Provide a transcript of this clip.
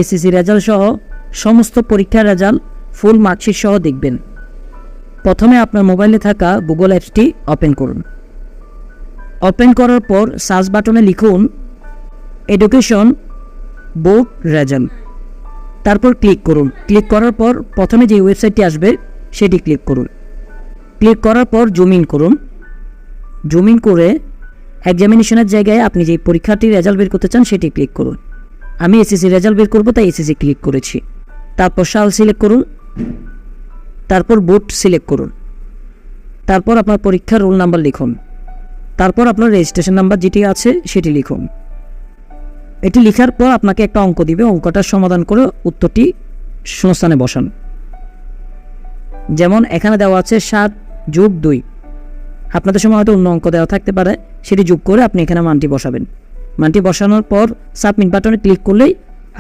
SSC result সহ সমস্ত পরীক্ষার রেজাল্ট ফুল মার্কশিট সহ দেখবেন। প্রথমে আপনার মোবাইলে থাকা গুগল অ্যাপসটি ওপেন করুন। ওপেন করার পর সার্চ বাটনে লিখুন এডুকেশন বোর্ড রেজাল্ট, তারপর ক্লিক করুন। ক্লিক করার পর প্রথমে যে ওয়েবসাইটটি আসবে সেটি ক্লিক করুন। ক্লিক করার পর জুম ইন করুন। জুম ইন করে এক্সামিনেশনের জায়গায় আপনি যে পরীক্ষাটির রেজাল্ট বের করতে চান সেটি ক্লিক করুন। আমি এসএসসি রেজাল্ট বের করব, তাই এসএসসি ক্লিক করেছি। তারপর সাল সিলেক্ট করুন, তারপর বোর্ড সিলেক্ট করুন, তারপর আপনার পরীক্ষার রোল নাম্বার লিখুন, তারপর আপনার রেজিস্ট্রেশন নাম্বার যেটি আছে সেটি লিখুন। এটি লেখার পর আপনাকে একটা অঙ্ক দিবে, অঙ্কটার সমাধান করে উত্তরটি শূন্যস্থানে বসান। যেমন এখানে দেওয়া আছে 7+2, আপনাদের সময় হয়তো অন্য অঙ্ক দেওয়া থাকতে পারে, সেটি যোগ করে আপনি এখানে মানটি বসাবেন। মানটি বসানোর পর সাবমিট বাটনে ক্লিক করলেই